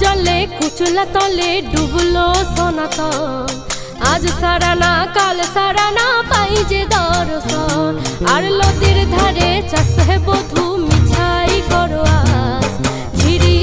जले कुचला तले डुबलो सनातन आज साराना काल साराना पाई जे दर्शन आर लदिर धारे चाष बधू मिछाई करो आस झिरी